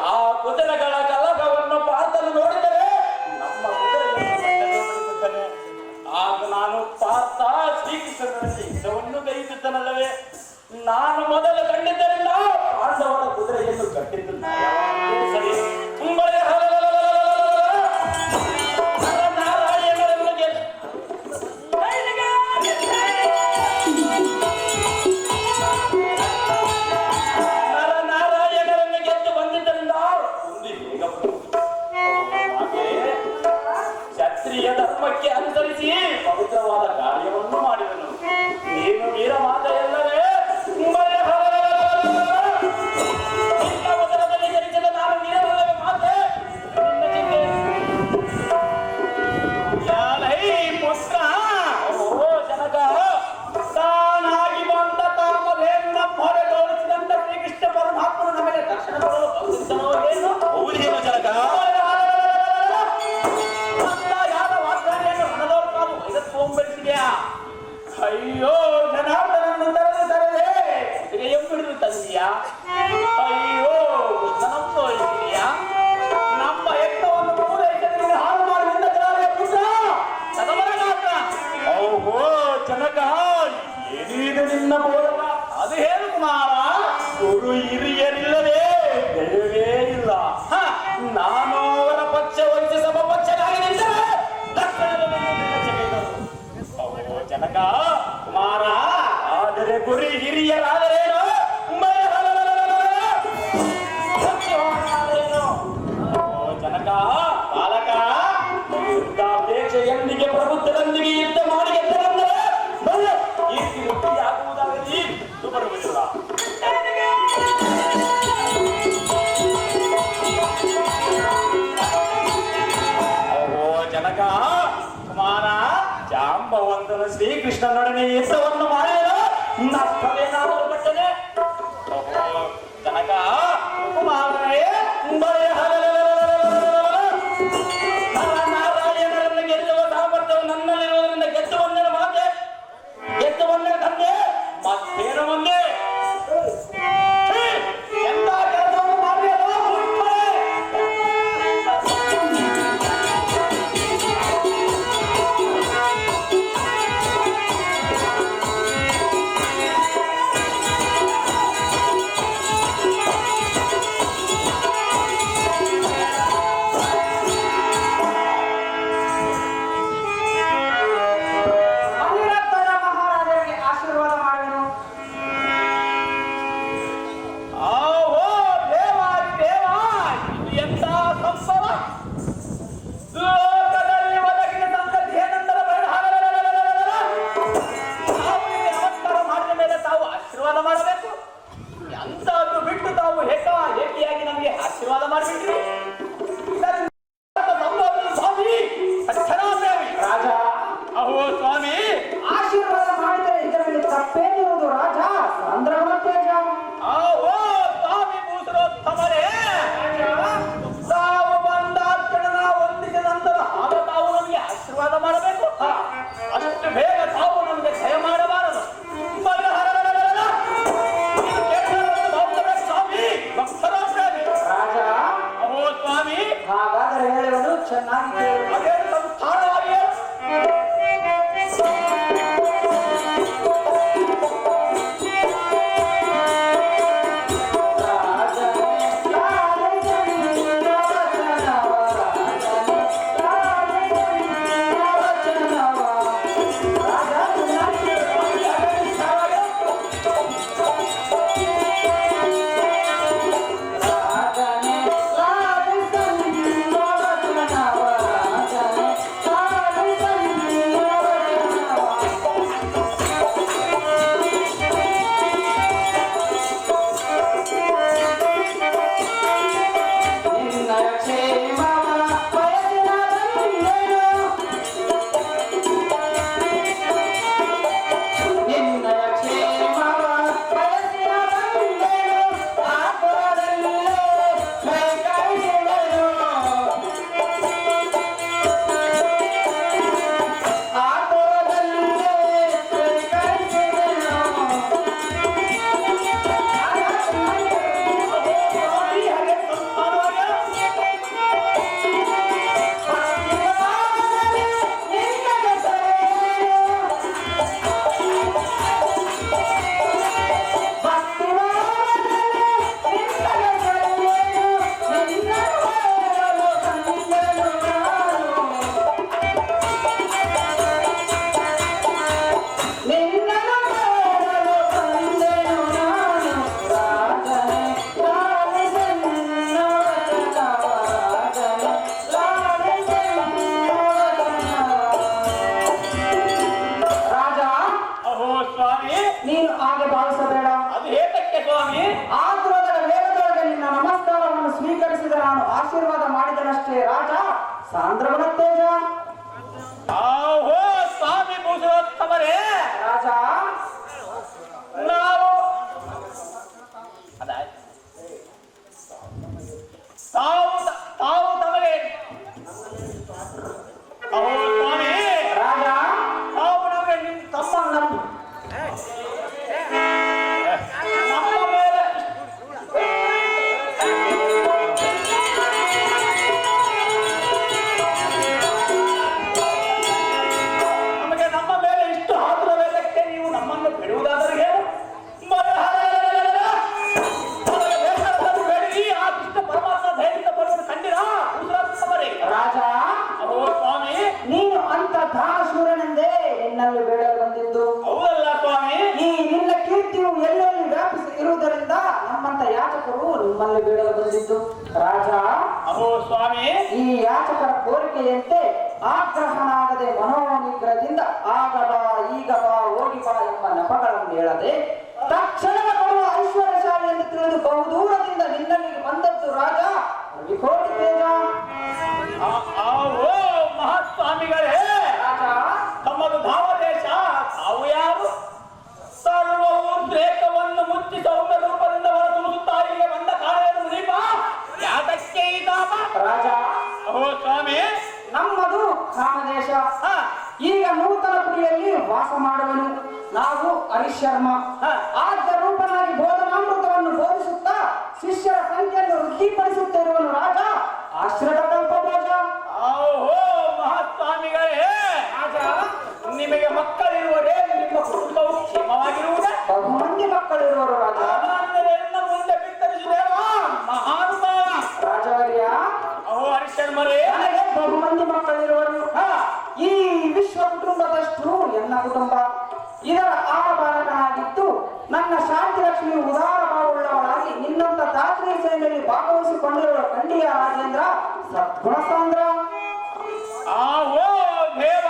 ಆ ಕುದುರೆಗಳ ಕಲಕವನ್ನು ಪಾರ್ಥನು ನೋಡಿದರೆ ನಮ್ಮ ಕುದುರೆಯನ್ನು ಆಗ ನಾನು ಪಾರ್ಥ ಶ್ರೀಕೃಷ್ಣನಲ್ಲಿ ಯುದ್ಧವನ್ನು ಕೈಬಿದ್ದನಲ್ಲವೇ ನಾನು ಮೊದಲು ಕಂಡಿದ್ದರಿಂದ ಪಾಂಡವರ ಕುದುರೆಯನ್ನು ಕಟ್ಟಿದ್ದು ಸರಿ ನಾರಾಯಣರನ್ನು ನಾರಾಯಣರನ್ನು ಗೆದ್ದು ಬಂದಿದ್ದರಿಂದ ಒಂದು ಬೇಗ ಕ್ಷತ್ರಿಯ ಧರ್ಮಕ್ಕೆ ಅನುಸರಿಸಿ ಪವಿತ್ರವಾದ ಕಾರ್ಯವನ್ನು ಮಾಡಿದನು ನೀನು ವೀರ ಮಾತೆಯಲ್ಲವೇ ಉದರದಲ್ಲಿ ಜನಿಸಿದ ನಾನು ವೀರವಲ್ಲವೇ ಮಾತೆ ಪುತ್ರ ಓ ಜನಕ ತಾನಾಗಿ ಬಂದ ತಾಮದೇವನ ಹೊರೆ ತೋರಿಸಿದಂತ ಶ್ರೀಕೃಷ್ಣ ಪರಮಾತ್ಮನು ನಮಗೆ ದರ್ಶನ ಕೊಡಲು ಬಂದಿದ್ದನೋ ಏನು ಹೌದೇನೋ ಜನಕ ಅಯ್ಯೋ ಜನಾರ್ದನನ್ನು ತರದೆ ಎಂಬಿಡಿದು ತಂದಿಯಾ ಅಯ್ಯೋ ಕೃಷ್ಣನನ್ನು ತೋರಿಸಿದೆಯಾ ನಮ್ಮ ಯಜ್ಞವನ್ನು ಪೂರೈಸದೆ ಹಾಳು ಮಾಡುವುದರಿಂದ ಜನಾರ್ದನ ಪುತ್ರ ಸದಮರನಾಥ ಓಹೋ ಜನಕ ಏನಿದೆ ನಿನ್ನ ಬೋಧನ ಅದು ಹೇಳು ಕುಮಾರ ಗುರು ಹಿರಿಯರಿಲ್ಲದೆ ಬೆಳವೇ ಇಲ್ಲ ನಾನು ಅವರ ಪಕ್ಷ ವಹಿಸಿ ಸಮ ಪಕ್ಷನಾಗಿ ನಿಂತರೆ ಜನಕ ಕುಮಾರ ಆದರೆ ಗುರಿ ಹಿರಿಯರಾದರೇನು ಜನಕ ಬಾಲಕ ಯುದ್ಧಾಪೇಕ್ಷೆಯೊಂದಿಗೆ ಪ್ರಬುದ್ಧರೊಂದಿಗೆ ಯುದ್ಧ ಮಾಡಿ ಗೆದ್ದರೆಂದರೆ ಆಗುವುದಾಗಲಿ ಬರುವುದಿಲ್ಲ ಜನಕ ಕುಮಾರ ಜಾಂಬವಂತನ ಶ್ರೀಕೃಷ್ಣನೊಡನೆ ಯುದ್ಧವನ್ನು ಮಾಡಿದ ನಷ್ಟವೇನಾದರೂ ಪಟ್ಟನೆ ಜನಕ ಕುಮಾರನೇ ನಾರಾಯಣರನ್ನು ಗೆಲ್ಲುವ ಸಾಮರ್ಥ್ಯವು ನನ್ನಲ್ಲಿರುವುದರಿಂದ ಗೆದ್ದು ಬಂದನ ಮಾತೆ ಗೆದ್ದು ಬಂದನ ತಂದೆ ಮತ್ತೇನು ಮುಂದೆ ಎಂತ ಕೆಲಸವನ್ನು ಮಾಡಿದ ಸ್ವಾಮಿ ಆಶೀರ್ವಾದ ಮಾಡಿದರೆ ಇದರಲ್ಲಿ ತಪ್ಪೇನಿರುವುದು ರಾಜ ಸಾಂದ್ರಗುಣ ತೇಜ. ಓ ಸ್ವಾಮಿ ಭೂಸರೋತ್ತಮರೇ, ತಾವು ಬಂದಾಕ್ಷಣ ಒಂದಿನ ನಂತರ ಆಗ ತಾವು ನಮಗೆ ಆಶೀರ್ವಾದ ಮಾಡಬೇಕು. ಅಷ್ಟು ಬೇಗ ತಾವು ನಮಗೆ ಜಯ ಮಾಡಬಾರದು. ಸ್ವಾಮಿ ಭಕ್ತರಾಜ ರಾಜ ಓ ಸ್ವಾಮಿ, ಹಾಗಾದರೆ ಹೇಳುವುದು ಚೆನ್ನಾಗಿ ಕೇಳು. ಅದೇ ಸಂಸ್ಥಾನವಾಗಿ ನೀನು ಹಾಗೆ ಭಾವಿಸಬೇಡ. ಅದು ಹೇತಕ್ಕೆ ಸ್ವಾಮಿ? ಆತುರದ ವೇಗದೊಳಗೆ ನಿನ್ನ ನಮಸ್ಕಾರವನ್ನು ಸ್ವೀಕರಿಸಿದ ನಾನು ಆಶೀರ್ವಾದ ಮಾಡಿದನಷ್ಟೇ ರಾಜ ಸಾಂದ್ರಗುಣ ತೇಜ. ಓ ಸ್ವಾಮಿ ಭೂಸರೋತ್ತಮರೇ, ರಾಜ ನಾವು ತಾವು ತಮಗೆ ಓ ಸ್ವಾಮಿ ರಾಜ ತಾವು ನಮಗೆ ನಿಮ್ಮ ತಮ್ಮನ್ನ ನಮ್ಮ ಮೇಲೆ ಇಷ್ಟು ಆತುರವೇದಕ್ಕೆ ನೀವು ನಮ್ಮನ್ನು ಬಿಡುವುದಾದರೆ ಹೇಳು. ಬೇಡಿ ಆ ಕೃಷ್ಣ ಪರಮಾತ್ಮ ಧೈರ್ಯದಿಂದ ಬರುವುದು ಕಂಡಿರಾ ಭೂಸರೋತ್ತಮರೇ? ರಾಜ ಓ ಸ್ವಾಮಿ, ನೀನು ಅಂತ ದಾನಶೂರನೆಂದೇ ನಿನ್ನಲ್ಲಿ ಬೇಡಲು ಬಂದಿದ್ದು. ಹೌದಲ್ಲ ಸ್ವಾಮಿ? ಈ ನಿನ್ನ ಕೀರ್ತಿಯು ಎಲ್ಲೆಲ್ಲಿ ವ್ಯಾಪಿಸಿ ಇರುವುದರಿಂದ ನಮ್ಮಂತ ಯಾಚಕರು ನಿಮ್ಮಲ್ಲಿ ಬೇಡಲು ಬಂದಿದ್ದು. ರಾಜ ಓ ಸ್ವಾಮಿ, ಈ ಯಾಚಕರ ಕೋರಿಕೆಯಂತೆ ಆಗ್ರಹನಾಗದೆ ಮನೋನಿಗ್ರಹದಿಂದ ಆಗ ಬಾ ಈಗ ಬಾ ಹೋಗಿ ಬಾ ಎಂಬ ನೆಪಗಳನ್ನು ಹೇಳದೆ ತಕ್ಷಣವೇ ಬರುವ ಐಶ್ವರ್ಯಶಾಲಿ ಎಂದು ತಿಳಿದು ಬಹುದೂರದಿಂದ ನಿನ್ನಲ್ಲಿಗೆ ಬಂದದ್ದು ರಾಜ ಕೋಟಿ ತೇಜ. ಓ ಮಹಾಸ್ವಾಮಿಗಳೇ, ರಾಜ ತಮ್ಮದು ಭಾವದೇಶ, ತಾವು ಯಾರು? ಸರ್ವವು ದ್ರೇಕವನ್ನು ಮುಚ್ಚಿ ಸೌಮ್ಯ ರೂಪದಿಂದ ಹೊರಸೂಸುತ್ತಾ ಇಲ್ಲಿಗೆ ಬಂದ ಕಾರಣವನ್ನು ಮುನಿಪ ಯಾತಕ್ಕೆ ಈ ತಾಪ? ರಾಜ ಓ ಸ್ವಾಮಿ, ನಮ್ಮದು ಕಾಮದೇಶ. ಈಗ ನೂತನಪುರಿಯಲ್ಲಿ ವಾಸ ಮಾಡುವನು ನಾವು ಹರಿಶರ್ಮ. ಆದ್ಯ ರೂಪನಾಗಿ ಬೋಧನಾಮೃತವನ್ನು ಬೋಧಿಸುತ್ತಾ ಶಿಷ್ಯರ ಸಂಖ್ಯೆಯನ್ನು ವೃದ್ಧಿಪಡಿಸುತ್ತಿರುವನು ರಾಜ ಆಶ್ರಯ ಕಲ್ಪರಾಜ. ಓ ಮಹಾಸ್ವಾಮಿಗಳೇ, ರಾಜ ನಿಮಗೆ ಮಕ್ಕಳಿರುವರೇ? ನಿಮ್ಮ ಕುಟುಂಬವು ಕ್ಷೇಮವಾಗಿರುವುದೇ? ಬಹುಮಂದಿ ಮಕ್ಕಳಿರುವರು ರಾಜ. ಸಾಮಾನ್ಯರೆಲ್ಲ ಮುಂದೆ ಬಿತ್ತರಿಸಿದೇವ ಮಹಾನುಭಾವ ರಾಜವರ್ಯ, ಓ ಹರಿಶರ್ಮರೇ, ನನಗೆ ಬಹುಮಂದಿ ಮಕ್ಕಳಿರುವರು. ಈ ವಿಶ್ವ ಕುಟುಂಬದಷ್ಟು ಎನ್ನ ಕುಟುಂಬ. ಇದರ ಆಳಬಾಲಕನಾಗಿದ್ದು ನನ್ನ ಶಾಂತಿ ಲಕ್ಷ್ಮಿಯು ಉದಾರ ಭಾವವುಳ್ಳವಳಾಗಿ ನಿನ್ನಂತ ದಾತ್ರಿ ಸೇನೆಯಲ್ಲಿ ಭಾಗವಹಿಸಿಕೊಂಡಿರುವ ಖಂಡಿಯ ರಾಜೇಂದ್ರ ಸದ್ಗುಣ ಸಾಂದ್ರ. ಓ ದೇವ,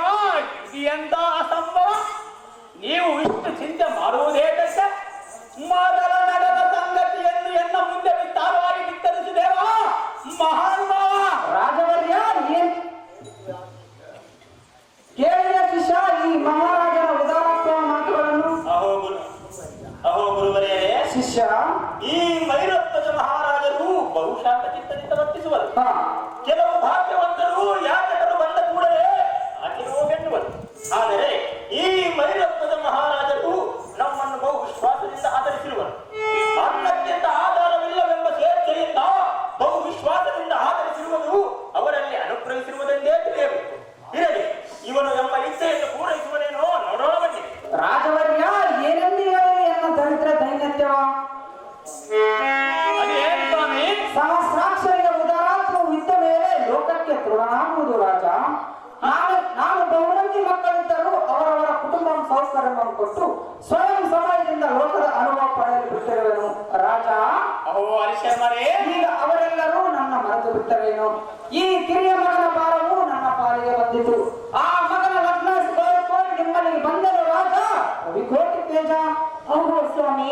ಎಂತ ಅಸಂಭವ! ನೀವು ಇಷ್ಟು ಚಿಂತೆ ಮಾಡುವುದೇಕಕ್ಕೆ? ಮೊದಲ ನಡೆದ ಸಂಗತಿಯನ್ನು ಎನ್ನ ಮುಂದೆ ವಿಸ್ತಾರವಾಗಿ ಬಿತ್ತರಿಸಿದೇವ ಮಹಾನುಭಾವ. ರಾಜವರ್ಯ, ಏನ್ ಕೇಳಿದ ಶಿಷ್ಯ, ಈ ಮಹಾ ಶಿಷ್ಯ, ಈ ಮೈರತ್ವದ ಮಹಾರಾಜರು ಬಹುಶಾಂತ ಚಿತ್ತದಿಂದ ವರ್ತಿಸುವರು. ಹಾ, ಕೆಲವು ಭಾಗ್ಯವಂತರು ಯಾಚಕರು ಬಂದ ಕೂಡಲೇ ಆಚೆ ಹೋಗೆನ್ನುವರು. ಆದರೆ ಈ ಮೈರತ್ವದ ಮಹಾರಾಜರು ನಮ್ಮನ್ನು ಬಹು ವಿಶ್ವಾಸದಿಂದ ಆಧರಿಸಿರುವರು. ಅನ್ನಕ್ಕಿಂತ ಆಧಾರವಿಲ್ಲವೆಂಬ ಸ್ವೇಚ್ಛೆಯಿಂದ ಬಹು ವಿಶ್ವಾಸದಿಂದ ಆಧರಿಸಿರುವುದು ಅವರಲ್ಲಿ ಅನುಗ್ರಹಿಸಿರುವುದೆಂದೇ ತಿಳಿಯಬೇಕು. ಇರಲಿ, ಇವನು ಎಂಬ ಇಚ್ಛೆಯನ್ನು ಪೂರೈಸುವನೇನೋ ನೋಡೋಣ ಬನ್ನಿ. ರಾಜವರ್ಯ ಏನೆಂದಿಯೇ ಎನ್ನ ದರಿದ್ರ ದೈನ್ಯತ್ಯವ. ಅದೇನು ಸ್ವಾಮಿ? ಸಹಸ್ರಾಕ್ಷರಿಗೆ ಉದಾರಾತ್ಮವು ಇದ್ದ ಮೇಲೆ ಲೋಕಕ್ಕೆ ತೃಣಾಗುವುದು ರಾಜ. ನಾನು ಬಹುಮಂದಿ ಮಕ್ಕಳಿದ್ದರೂ ಅವರವರ ಕುಟುಂಬ ಸೌಕರ್ಯವನ್ನು ಕೊಟ್ಟು ಸ್ವಯಂ ಸಮಯದಿಂದ ಲೋಕದ ಅನುಭವ ಪಡೆಯಲು ಬಿಟ್ಟಿರುವೆನು ರಾಜ. ಅಹೋ ಹರಿಶರ್ಮರೇ, ಈಗ ಅವರೆಲ್ಲರೂ ನನ್ನ ಮರೆತು ಬಿಟ್ಟರೇನು? ಈ ಕಿರಿಯ ಮಗನ ಭಾರವು ನನ್ನ ಪಾಲಿಗೆ ಬಂದಿತು. ಆ ಮಗನ ಲಗ್ನ ಬಯಸ್ಕೊಂಡು ನಿಮ್ಮಲ್ಲಿಗೆ ಬಂದರು ರಾಜ. ವಿಕೋಟಿ ತೇಜ. ಹೌದು ಸ್ವಾಮಿ.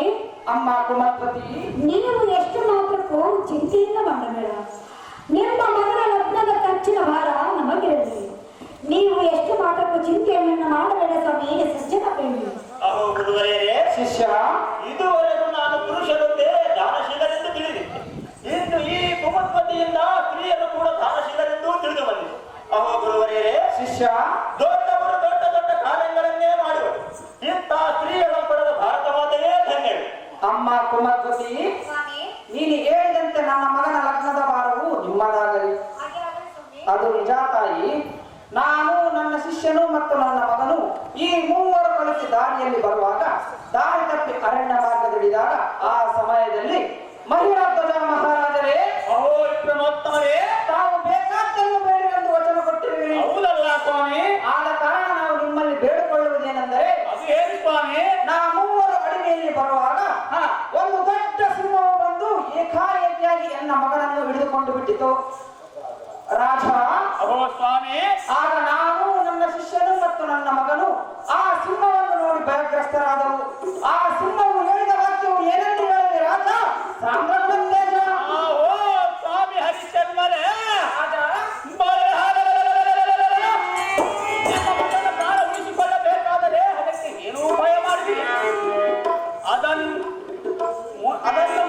ಅಮ್ಮ ಕುಮಾರಪತಿ, ನೀವು ಎಷ್ಟು ಮಾತ್ರಕ್ಕೂ ಚಿಂತೆಯಿಂದ ಮಾಡಬೇಡ. ನಿಮ್ಮ ಮಗನ ಲಗ್ನದ ಖರ್ಚಿನ ಭಾರ ನಮಗಿರಲಿ. ನೀವು ಎಷ್ಟು ಮಾತ್ರಕ್ಕೂ ಚಿಂತೆಯನ್ನು ಮಾಡಬೇಡ ಸ್ವಾಮಿ. ಸಜ್ಜನ ಬೇಡಿ. ಅಹೋ ಗುರುವರೇರೇ, ಶಿಷ್ಯ, ಇದುವರೆಗೂ ನಾನು ಪುರುಷರೊಂದೇ ದಾನಶೀಲರೆಂದು ತಿಳಿದಿದ್ದೆ. ಇನ್ನು ಈ ಕುಮತ್ವತಿಯಿಂದ ಸ್ತ್ರೀಯರು ಕೂಡ ದಾನಶೀಲರೆಂದು ತಿಳಿದು ಬಂದಿದೆ. ಅಹೋ ಗುರುವರೇರೇ, ಶಿಷ್ಯ, ದೊಡ್ಡವರು ದೊಡ್ಡ ದೊಡ್ಡ ಕಾರ್ಯಗಳನ್ನೇ ಮಾಡುವರು. ಇಂಥ ಸ್ತ್ರೀಯರ ಪಡೆದ ಭಾರತ ಮಾತೆಯೇ ಧನ್ಯಳು. ಅಮ್ಮ ಕುಮಾರಪತಿ, ನೀನು ಹೇಳಿದಂತೆ ನನ್ನ ಮಗನ ಲಗ್ನದ ಭಾರವು ನಿಮ್ಮದಾಗಲಿ. ಅದು ನಿಜ ತಾಯಿ. ನಾನು ನನ್ನ ಶಿಷ್ಯನು ಮತ್ತು ನನ್ನ ಮಗನು ಈ ಮೂವರು ಕಲಿಸಿ ದಾರಿಯಲ್ಲಿ ಬರುವಾಗ ದಾರಿ ತಪ್ಪಿ ಅರಣ್ಯ ಮಾರ್ಗದಲ್ಲಿದ್ದಾಗ ಆ ಸಮಯದಲ್ಲಿ ಮಹಿಳಾ ಧ್ವಜ ಮಹಾರಾಜರೇ, ಅಹೋ ವಿಕ್ರಮೋತ್ತಮರೇ, ತಾವು ಬೇಕಾದ್ದನ್ನು ಬೇಡಿರೆಂದು ವಚನ ಕೊಟ್ಟಿರುವಿರಿ. ಹೌದಲ್ಲ ಸ್ವಾಮಿ? ಆದ ಕಾರಣ ನಾವು ನಿಮ್ಮಲ್ಲಿ ಬೇಡಿಕೊಳ್ಳುವುದೇನೆಂದರೆ, ಅದು ಹೇಳಿ ಸ್ವಾಮಿ. ನಾ ಮೂವರು ಅಡಿಗೆಯಲ್ಲಿ ಬರುವಾಗ ಒಂದು ದೊಡ್ಡ ಸಿಂಹವು ಬಂದು ಏಕಾಏಕಿಯಾಗಿ ನನ್ನ ಮಗನನ್ನು ಹಿಡಿದುಕೊಂಡು ಬಿಟ್ಟಿತು ರಾಜ. ಅಹೋ ಸ್ವಾಮಿ, ಆಗ ನಾನು ನನ್ನ ಶಿಷ್ಯನು ಮತ್ತು ನನ್ನ ಮಗನು ಆ ಸಿಂಹವನ್ನು ನೋಡಿ ಭಯಗ್ರಸ್ತರಾದವು. ಆ ಸಿಂಹವು ಹೇಳಿದ ವಾಕ್ಯವು ಏನೆಂದು ಹೇಳಿದೆ ರಾಜ? ಸಾಮ್ರಾಜ್ಯ. ಓ ಸ್ವಾಮಿ ಹರಿಶರ್ಮರೇ, ನಿಮ್ಮ ಮಗನ ಪ್ರಾಣ ಉಳಿಸಿಕೊಳ್ಳಬೇಕಾದರೆ ಅದಕ್ಕೆ ಏನೂ ಭಯ ಮಾಡಿದೆ. ಅದನ್ನು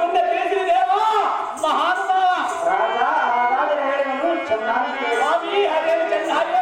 ಮುಂದೆ ತಿಳಿಸಿದೇವೋ ಮಹಾನುಭಾವ. ರಾಜ ಹಾಗಾದರೆ ಹೇಳಿದನು ಚೆನ್ನಾಗಿ. ಸ್ವಾಮಿ ಹಾಗೇನು ಚೆನ್ನಾಗಿ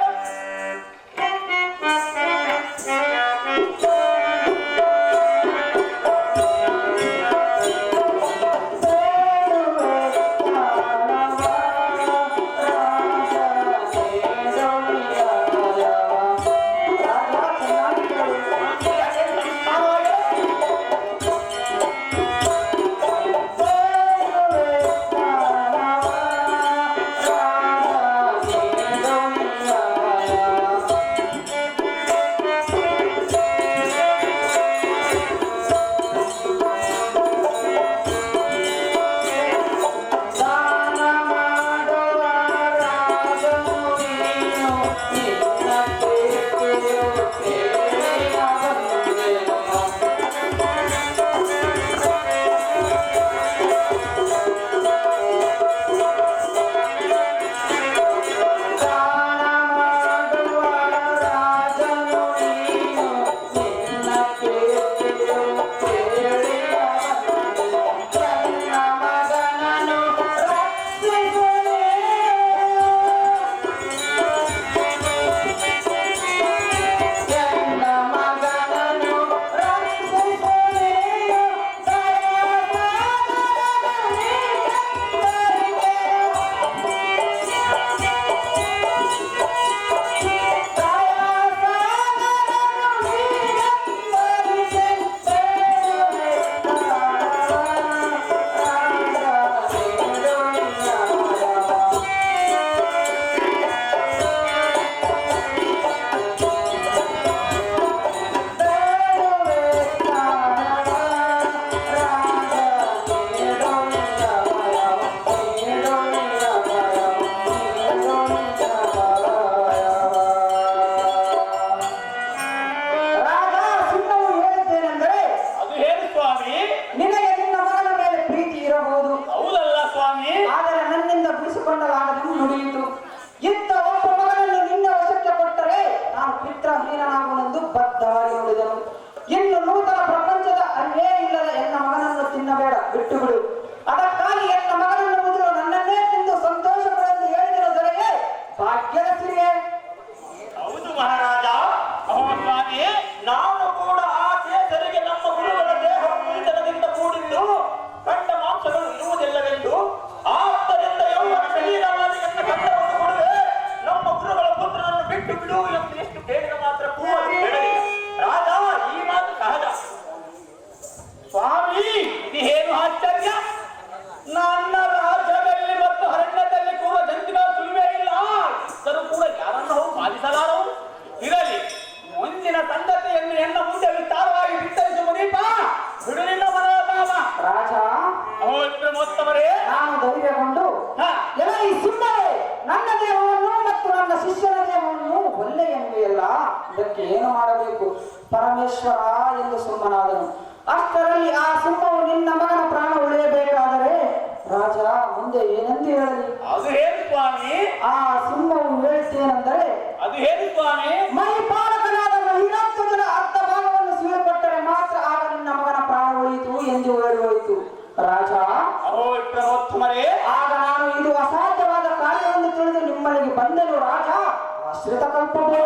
ಮಾತುಗಳನ್ನು ಎನ್ನ ಮುಂದೆ ವಿಸ್ತಾರವಾಗಿ ಬಿತ್ತರಿಸು ಮುನೀಪ. ಬಿಡು ನಿನ್ನ ಮನೋಭಾವ. ರಾಜ, ಅಹೋ ವಿಕ್ರಮೋತ್ತಮರೇ, ನಾನು ಧೈರ್ಯಗೊಂಡು ಹಾ, ಎಲ್ಲ ಈ ಸುಮ್ಮನೆ ನನ್ನ ದೇಹವನ್ನು ಮತ್ತು ನನ್ನ ಶಿಷ್ಯನ ದೇಹವನ್ನು ಒಲ್ಲೆ ಎಂಬೆಯಲ್ಲ, ಇದಕ್ಕೆ ಏನು ಮಾಡಬೇಕು ಪರಮೇಶ್ವರ ಎಂದು ಸುಮ್ಮನಾದನು. ಅಷ್ಟರಲ್ಲಿ ಆ ಸಿಂಹವು ನಿನ್ನ ಮಗನ ಪ್ರಾಣ ಉಳಿಯಬೇಕಾದರೆ ರಾಜ ಮುಂದೆ ಏನೆಂದು ಹೇಳಲಿ? ಅದು ಹೇಳಿ ಸ್ವಾಮಿ. ಆ ಸಿಂಹವು ಹೇಳ್ತೇನೆಂದರೆ, ಅದು ಹೇಳಿ ಸ್ವಾಮಿ. ಮಣಿಪಾಲಕನಾದ ಮಹಿಳಾತ್ಮಕನ ಅರ್ಧ ಭಾಗವನ್ನು ಸೀಳುಪಟ್ಟರೆ ಮಾತ್ರ ಆಗ ನಿನ್ನ ಮಗನ ಪ್ರಾಣ ಉಳಿಯಿತು ಎಂದು ಹೇಳುವಯಿತು. ರಾಜ, ಅಹೋ ವಿಕ್ರಮೋತ್ತಮರೇ, ಆಗ ನಾನು ಇದು ಅಸಾಧ್ಯವಾದ ಕಾರ್ಯವನ್ನು ತಿಳಿದು ನಿಮ್ಮಲ್ಲಿಗೆ ಬಂದೆನು ರಾಜ. ಆಶ್ರಿತ ಕಲ್ಪಬಹುದು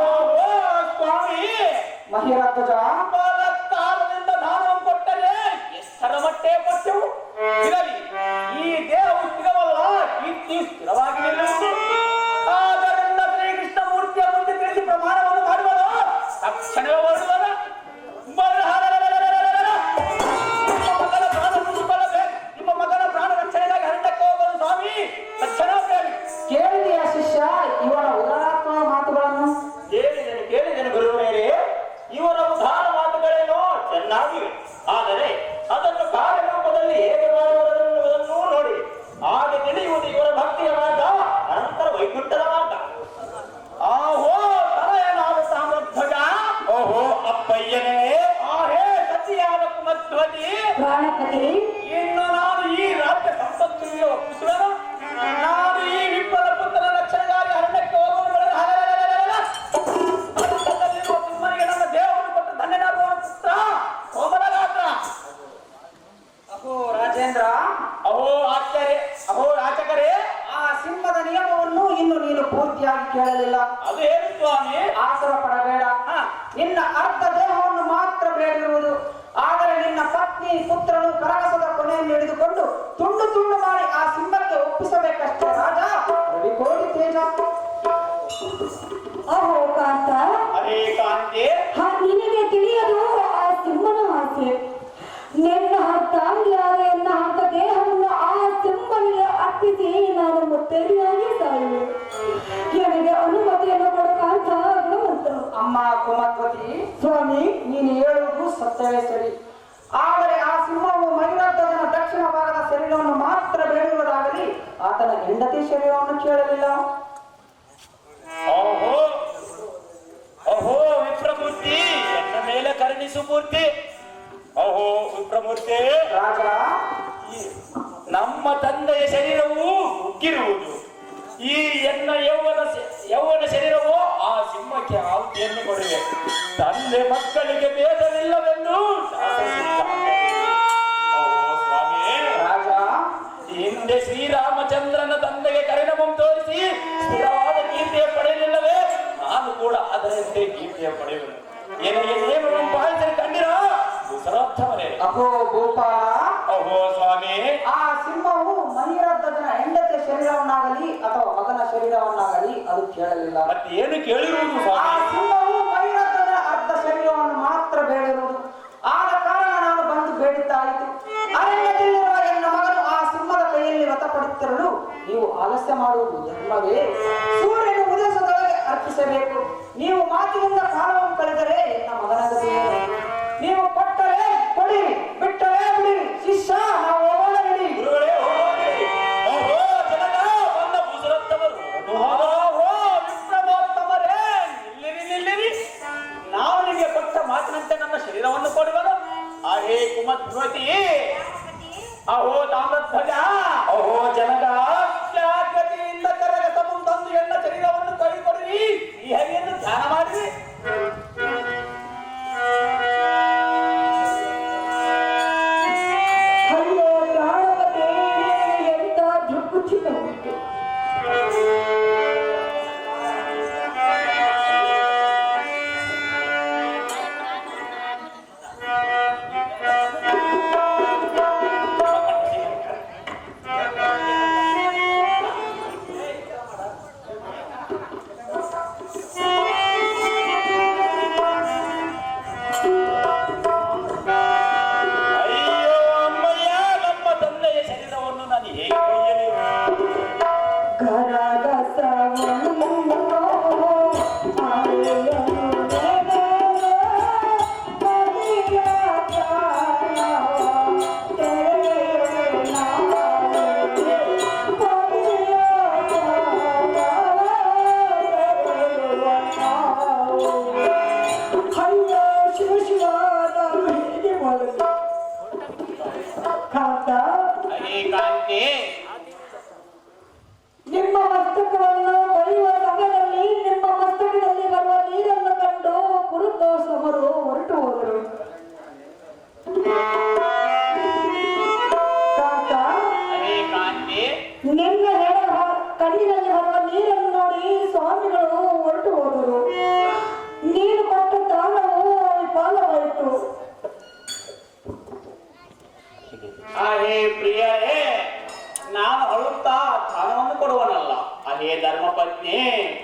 ಸ್ವಾಮಿ. ಮಹಿರಾಧ್ವಜ, ಕಾಲದಿಂದ ದಾನವನ್ನು ಕೊಟ್ಟರೆ ಎಷ್ಟರ ಮಟ್ಟೆ ಕೊಟ್ಟೆವು. ಇರಲಿ, ಈ ದೇಹವು ಸ್ಥಿರವಲ್ಲ, ಕೀರ್ತಿ ಸ್ಥಿರವಾಗಿ ನಿಲ್ಲುವುದು. ಆದ್ದರಿಂದ ಶ್ರೀಕೃಷ್ಣ ಮೂರ್ತಿಯ ಮುಂದೆ ತಿಳಿಸಿ ಪ್ರಮಾಣವನ್ನು ಮಾಡುವುದು. ತಕ್ಷಣವೇ ಹೊರಡುವುದು. ನಿಮ್ಮ ಮಗನ ಪ್ರಾಣ ರಕ್ಷಣೆಗಾಗಿ ಹರಟಕ್ಕೆ ಹೋಗೋದು ಸ್ವಾಮಿ. ತಕ್ಷಣ ಕೇಳಿದೆಯ ಶಿಷ್ಯ ಇವನ ಉದಾರಾತ್ಮ ಮಾತುಗಳನ್ನು? ಕೇಳಿದೆನು ಗುರುವರೇ. ಇವರ ಉದಾರ ಮಾತುಗಳೇನೋ ಚೆನ್ನಾಗಿವೆ, ಆದರೆ ಅದನ್ನು ಕಾರ್ಯರೂಪದಲ್ಲಿ ಹೇಗೆ ಮಾಡುವುದನ್ನು ನೋಡಿ ಹಾಗೆ ತಿಳಿಯುವುದು ಇವರ ಭಕ್ತಿಯ ಮಾರ್ಗ, ಅನಂತರ ವೈಕುಂಠದ ಮಾರ್ಗ. ಆಹೋ ತಲೆಯನಾದ ತಾಮ್ರಧ್ವಜ, ಓಹೋ ಅಪ್ಪಯ್ಯನೇ, ಆಹೇ ಸತಿಯಾದ ಕುಮಧ್ವಜಿ, ಪ್ರಾಣಪತಿ, ಇನ್ನು ನಾನು ಈ ರಾಜ್ಯ ಸಂಪತ್ತಿಗೆ ಒಪ್ಪಿಸುವೆನು. ನಾನು ಈ ವಿಪ್ಪದ ಪುತ್ರನ ರಕ್ಷಣೆಗಾಗಿ ಅರಣ್ಯಕ್ಕೆ ಹೋಗುವುದು. ಸುಮ್ಮನಿಗೆ ನನ್ನ ದೇವರನ್ನು ಕೊಟ್ಟು ಧನ್ಯನಾಗುವ ಪುತ್ರ ಸೋಮನಗಾತ್ರ. ಅಹೋ ರಾಜೇಂದ್ರ, ಅಹೋ ಆಚಾರ್ಯ, ಅಹೋ ಯಾಚಕರೇ, ಆ ಸಿಂಹದ ನಿಯಮವನ್ನು ಇನ್ನು ನೀನು ಪೂರ್ತಿಯಾಗಿ ಕೇಳಲಿಲ್ಲ. ಅದು ಹೇಳಿ ಸ್ವಾಮಿ. ಆತುರ ಪಡಬೇಡ. ನಿನ್ನ ಅರ್ಧ ದೇಹವನ್ನು ಮಾತ್ರ ಬೇಡಿರುವುದು. ಆದರೆ ನಿನ್ನ ಪತ್ನಿ ಪುತ್ರನು ಕರಗಸದ ಕೊನೆಯನ್ನು ಹಿಡಿದುಕೊಂಡು ತುಂಡು ತುಂಡು ಮಾಡಿ ಆ ಸಿಂಹಕ್ಕೆ ಒಪ್ಪಿಸಬೇಕಷ್ಟೇ ರಾಜ. ರವಿಕೋಟಿ ತೇಜ. ಅಹೋ ಕಾಂತ, ಅರೇ ಕಾಂತಿ, ನಿನಗೆ ತಿಳಿಯದು ಆ ಸಿಂಹನ ಆಸೆ. ನಿನ್ನ ಅರ್ಧಾಂಗಿಯಾದ ಎನ್ನ ಅರ್ಧ ದೇಹವನ್ನು ಆ ಸಿಂಹನಿಗೆ ಅರ್ಪಿಸಿ ನಾನು ಮುತ್ತೈದೆಯಾಗಿ ಸಾಯುವೆ. ನನಗೆ ಅನುಮತಿಯನ್ನು ಕೊಡು ಕಾಂತ, ಗುಣವಂತರು. ಅಮ್ಮ ಕುಮಧ್ವತಿ, ಸ್ವಾಮಿ ನೀನು ಹೇಳುವುದು ಸತ್ಯವೇ ಸರಿ. ಆದರೆ ಆ ಸಿಂಹವು ಮೈರಾಧ್ವಜನ ದಕ್ಷಿಣ ಭಾಗದ ಶರೀರವನ್ನು ಮಾತ್ರ ಬೇಡುವುದಾಗಲಿ ಆತನ ಹೆಂಡತಿ ಶರೀರವನ್ನು ಕೇಳಲಿಲ್ಲ. ಓಹೋ ಓಹೋ ವಿಪ್ರಮೂರ್ತಿ, ಎನ್ನ ಮೇಲೆ ಕರುಣಿಸು ಮೂರ್ತಿ. ಓಹೋ ವಿಪ್ರಮೂರ್ತಿ, ರಾಜ, ನಮ್ಮ ತಂದೆಯ ಶರೀರವು ಉಕ್ಕಿರುವುದು. ಈ ಎನ್ನ ಯೌವನ ಶರೀರವು ಆ ಸಿಂಹಕ್ಕೆ ಆಹುತಿಯನ್ನು ಕೊಡುವೆ. ತಂದೆ ಮಕ್ಕಳಿಗೆ ಭೇದವಿಲ್ಲವೆಂದು ಶಾಸನಿಸಿದ್ದಾನೆ. ಓಹೋ ಸ್ವಾಮಿ. ರಾಜ, ಹಿಂದೆ ಶ್ರೀರಾಮಚಂದ್ರನ ತಂದೆಗೆ ಕರಿಣಮಂ ತೋರಿಸಿ ಸ್ಥಿರವಾದ ಕೀರ್ತಿಯ ಪಡೆಯಲಿಲ್ಲವೇ? ನಾನು ಕೂಡ ಅದರಂತೆ ಕೀರ್ತಿಯ ಪಡೆಯುವೆನು. ಏನಿಗೆ ನೇಮವನ್ನು ಪಾಲಿಸಲು ಕಂಡಿರ ದಸರಾರ್ಥವನೇ. ಅಹೋ ಗೋಪಾಲ, ಓಹೋ ಸ್ವಾಮಿ. ಆ ಸಿಂಹವು ಮಹಿರಾಧ್ವಜನ ಹೆಂಡತಿಯ ಶರೀರವನ್ನಾಗಲಿ ಅಥವಾ ಮಗನ ಶರೀರವನ್ನಾಗಲಿ ಅದು ಕೇಳಲಿಲ್ಲ. ಮತ್ತೆ ಏನು ಕೇಳಿರುವುದು ಆ ಸ್ವಾಮಿ? ಸಿಂಹವು ಮಹಿರಾಧ್ವಜನ ಅರ್ಧ ಶರೀರವನ್ನು ಮಾತ್ರ ಬೇಡಿರುವುದು. ಆದ ಕಾರಣ ನಾನು ಬಂದು ಬೇಡಿದ್ದಾಯಿತು. ಅರಣ್ಯದಲ್ಲಿರುವ ಎನ್ನ ಮಗನು ಆ ಸಿಂಹದ ಕೈಯಲ್ಲಿ ವ್ರತ ಪಡುತ್ತಿರಲು ನೀವು ಆಲಸ್ಯ ಮಾಡುವುದು ಧರ್ಮವೇ? ಸೂರ್ಯನು ಉದಯಿಸದೊಳಗೆ ಅರ್ಪಿಸಬೇಕು. ನೀವು ಮಾತಿನಿಂದ ಕಾಲವನ್ನು ಕಳೆದರೆ ಎನ್ನ ಮಗನ ಗತಿಯೇನು? ನೀವು ಕೊಟ್ಟರೆ ಕೊಡಿರಿ, ಬಿಟ್ಟರೆ ಬಿಡಿರಿ. ಶಿಷ್ಯ, ನಾವು ಹೋಗೋಣ ಬಿಡಿ. ಗುರುಗಳೇ ಹೋಗೋದಿರಿ. ಓಹೋ ಜನಕ, ಬಂದ ಭೂಸರತ್ತವರು. ಓಹೋ ವಿಪ್ರಮೋತ್ತಮರೇ, ನಿಲ್ಲಿರಿ. ನಾವು ನಿಮಗೆ ಕೊಟ್ಟ ಮಾತಿನಂತೆ ನನ್ನ ಶರೀರವನ್ನು ಕೊಡುವನು. ಹೇ ಕುಮಧ್ವತಿ, ಅಹೋ ತಾಮ್ರಧ್ವಜ, ಅಹೋ ಜನಕ, ಜಾಗೃತಿಯಿಂದ ಕರಗಸ ಮುಂದೊಂದು ಎನ್ನ ಶರೀರವನ್ನು ಕೈಕೊಡಿರಿ. ಈ ಹರಿಯನ್ನು ಧ್ಯಾನ ಮಾಡಿರಿ. ಅಯ್ಯೋ ಪ್ರಾಣಪತಿ, ಎಂತ ದುಃಖಿತ ಉಂಟು. ಕಾಂತ ಅದೇ ಕಾಂತಿ ನಿಮ್ಮ ಮಸ್ತಕವನ್ನು ಬರೆಯುವ ಸಮಯದಲ್ಲಿ ನಿಮ್ಮ ಮಸ್ತಕದಲ್ಲಿ ಬರುವ ನೀರನ್ನು ಕಂಡು ಪುರುಷೋತ್ತಮರು ಹೊರಟು ಹೋದರು. ಕಾಂತ ಅದೇ ಕಾಂತಿ ನಿನ್ನ ಕಣ್ಣಿನಲ್ಲಿ ಬರುವ ನೀರನ್ನು ನೋಡಿ ಸ್ವಾಮಿಗಳು ಹೊರಟು ಹೋದರು. ನೀರು ಕೊಟ್ಟ ದಾನವು ವಿಫಲವಾಯಿತು. ಹೇ ಪ್ರಿಯರೇ, ನಾನು ಅಳುತ್ತಾ ದಾನವನ್ನು ಕೊಡುವನಲ್ಲ. ಅದೇ ಧರ್ಮಪತ್ನಿ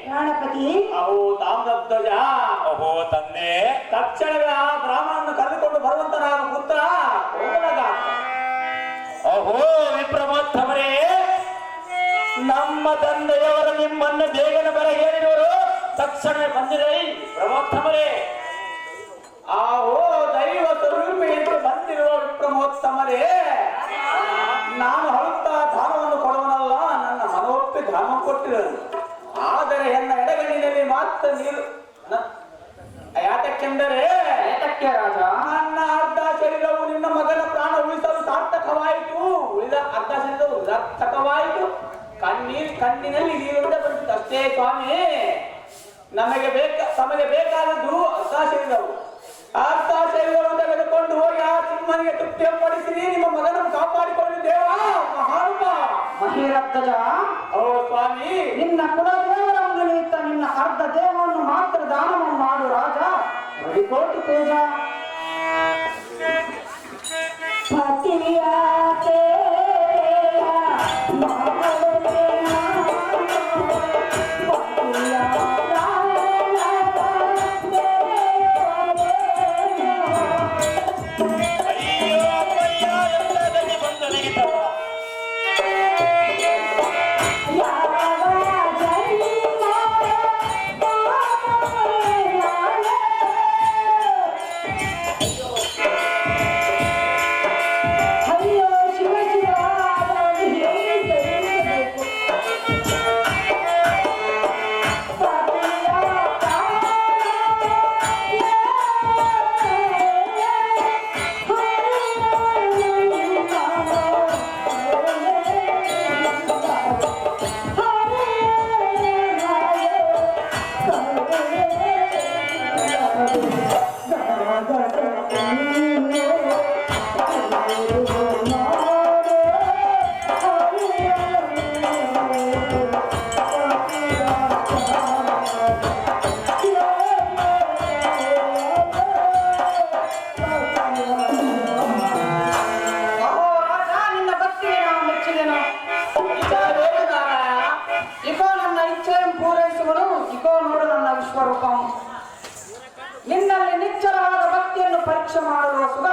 ಪ್ರಾಣಪತಿ ಅಹೋ ತಾಮ್ರಧ್ವಜ, ಅಹೋ ತಂದೆ, ತಕ್ಷಣವೇ ಆ ಬ್ರಾಹ್ಮಣನ್ನು ಕರೆದುಕೊಂಡು ಬರುವಂತನಾದ ಪುತ್ರ ಅಹೋ ವಿಪ್ರಮೋತ್ತಮರೇ, ನಮ್ಮ ತಂದೆಯವರು ನಿಮ್ಮನ್ನು ಬೇಗನೆ ಬರ ಹೇಳಿದವರು. ತಕ್ಷಣ ಬಂದಿರೈ ಪ್ರಮೋತ್ತಮರೇ. ಆಹೋ ದೈವ ಸ್ವರೂಪಿಯಂತೆ ಬಂದಿರುವ ವಿಪ್ರಮೋತ್ತಮರೇ, ನಾನು ಅಳುತ್ತಾ ದಾನವನ್ನು ಕೊಡುವನಲ್ಲ, ನನ್ನ ಮನವೊಪ್ಪಿ ದಾನ ಕೊಟ್ಟಿರಲು. ಆದರೆ ನನ್ನ ಎಡಗಣ್ಣಿನಲ್ಲಿ ಮಾತ್ರ ನೀರು ಯಾತಕ್ಕೆಂದರೆ ಏತಕ್ಕೆ ರಾಜ? ನನ್ನ ಅರ್ಧ ಶರೀರವು ನಿನ್ನ ಮಗನ ಪ್ರಾಣ ಉಳಿಸಲು ಸಾರ್ಥಕವಾಯಿತು, ಉಳಿದ ಅರ್ಧ ಶರೀರವು ನಿರರ್ಥಕವಾಯಿತು. ಕಣ್ಣಿನಲ್ಲಿ ನೀರುಂಡೆ ಬಂತು ಅಷ್ಟೇ ಸ್ವಾಮಿ. ತಮಗೆ ಬೇಕಾದದ್ದು ಅರ್ಧ ಶರೀರವು. ಅರ್ಧ ಶರೀರವನ್ನು ತೆಗೆದುಕೊಂಡು ಹೋಗಿ ಆ ಸಿಂಹನಿಗೆ ತೃಪ್ತಿಪಡಿಸಿ ನಿಮ್ಮ ಮಗನನ್ನು ಕಾಪಾಡಿಕೊಳ್ಳಿ ದೇವ ಮಹಾನುಭಾವ. ಮಹಿರಧ್ವಜ, ಓ ಸ್ವಾಮಿ, ನಿನ್ನ ಕುಲದೇವರ ನಿಮಿತ್ತ ನಿನ್ನ ಅರ್ಧ ದೇಹವನ್ನು ಮಾತ್ರ ದಾನವನ್ನು ಮಾಡು ರಾಜ. ಕೋಟಿ ತೇಜ. ಪತಿಯಾತೆ ನಿನ್ನಲ್ಲಿ ನಿಚ್ಚಳವಾದ ಭಕ್ತಿಯನ್ನು ಪರೀಕ್ಷೆ ಮಾಡುವ ಸುಖ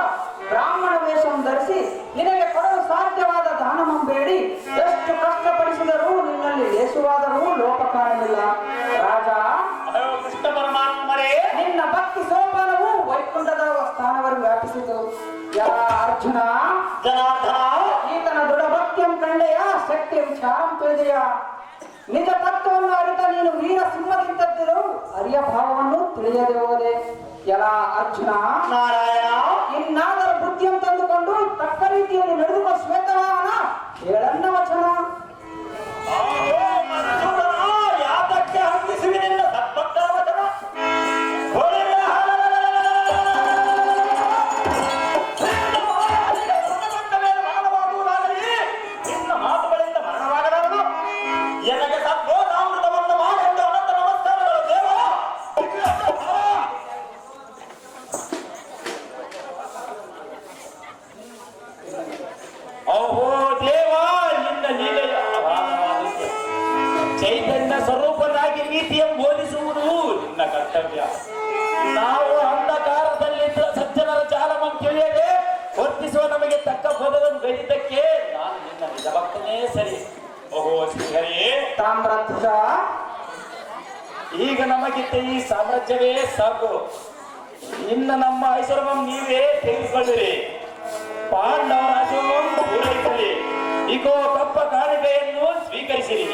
ಬ್ರಾಹ್ಮಣ ವೇಷವನ್ನು ಧರಿಸಿ ನಿನಗೆ ಕೊಡಲು ಸಾಧ್ಯವಾದ ದಾನವನ್ನು ಬೇಡಿ ಎಷ್ಟು ಕಷ್ಟಪಡಿಸಿದರೂ ನಿನ್ನಲ್ಲಿ ಲೇಸುವಾದರೂ ಲೋಪ ಕಾಣಲಿಲ್ಲ ರಾಜ. ಕೃಷ್ಣ ಪರಮಾತ್ಮರೇ, ನಿನ್ನ ಭಕ್ತಿ ಸೋಪಾನವು ವೈಕುಂಠದ ಸ್ಥಾನವರೆಗೂ ವ್ಯಾಪಿಸಿತು. ಯಾ ಅರ್ಜುನ, ಜನಾರ್ದನ, ಈತನ ದೃಢ ಭಕ್ತಿಯನ್ನು ಕಂಡೆಯ ಶಕ್ತಿಯ ವಿಚಾರಂ ತಿಳಿದೆಯ. ನಿಜ ತತ್ವವನ್ನು ಅರಿತ ನೀನು ವೀರ ಸಿಂಹದಿಂತದ್ದರು ಅರಿಯ ಭಾವವನ್ನು ತಿಳಿಯದೆ ಹೋದೆ. ಎಲ್ಲ ಅರ್ಜುನ, ನಾರಾಯಣ, ಇನ್ನಾದರೂ ಬುದ್ಧಿಯನ್ನು ತಂದುಕೊಂಡು ತಕ್ಕ ರೀತಿಯಲ್ಲಿ ನಡೆದುಕೋ ಶ್ವೇತವಾಹನ. ಹೇಳನ್ನ ವಚನ. ಯಾತಕ್ಕೆ ಹಂಗಿಸುವಿ ನಿನ್ನ ಸದ್ಭಕ್ತರ ವಚನ? ನಿನ್ನ ಮಾತುಗಳಿಂದ ಮರಣವಾಗಲಾರದು. ಎನಗೆ ಸದ್ಬೋಧಾಮೃತವನ್ನು ಮಾಡೆಂದು ಅನಂತ ನಮಸ್ಕಾರಗಳು ದೇವ. ಓಹೋ ದೇವ, ನಿನ್ನ ಲೀಲೆಯ ಅಗಾಧವಾದದ್ದು. ಚೈತನ್ಯ ಸ್ವರೂಪನಾಗಿ ನೀತಿಯನ್ನು ಬೋಧಿಸುವುದು ನಿನ್ನ ಕರ್ತವ್ಯ. ನಾವು ಅಂಧಕಾರದಲ್ಲಿದ್ದ ಸಜ್ಜನರ ಚಾಲವನ್ನು ತಿಳಿಯದೆ ವರ್ತಿಸುವ ನಮಗೆ ತಕ್ಕ ಪದವನ್ನು ಗೈದಿದ್ದಕ್ಕೆ ನಾನು ನಿನ್ನ ನಿಜ ಭಕ್ತನೇ ಸರಿ. ಓಹೋ ಶ್ರೀಹರಿ, ತಾಮ್ರಧ್ವಜ, ಈಗ ನಮಗಿದ್ದ ಈ ಸಾಮ್ರಾಜ್ಯವೇ ಸಾಕು. ಇನ್ನು ನಮ್ಮ ಐಶ್ವರ್ಯವನ್ನು ನೀವೇ ತೆಗೆದುಕೊಳ್ಳಿರಿ. ಪಾಂಡವರ ಆಶಯವನ್ನು ಪೂರೈಸಲಿ. ಇಗೋ ಕಪ್ಪ ಕಾಣಿಕೆಯನ್ನು ಸ್ವೀಕರಿಸಿರಿ.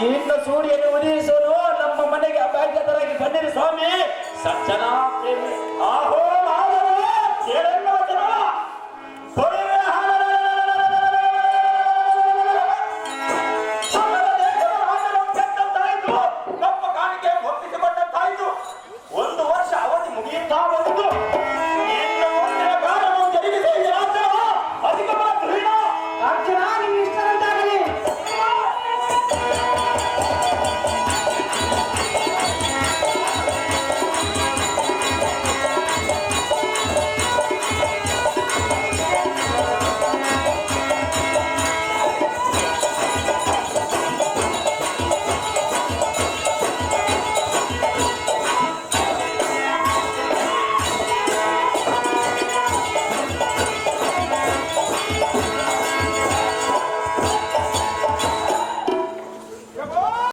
ಇನ್ನು ಸೂರ್ಯನು ಉದಯಿಸಲು ನಮ್ಮ ಮನೆಗೆ ಅಭಾಗ್ಯತರಾಗಿ ಬನ್ನಿರಿ ಸ್ವಾಮಿ. ಸಜ್ಜನ ಪ್ರೇಮಿ.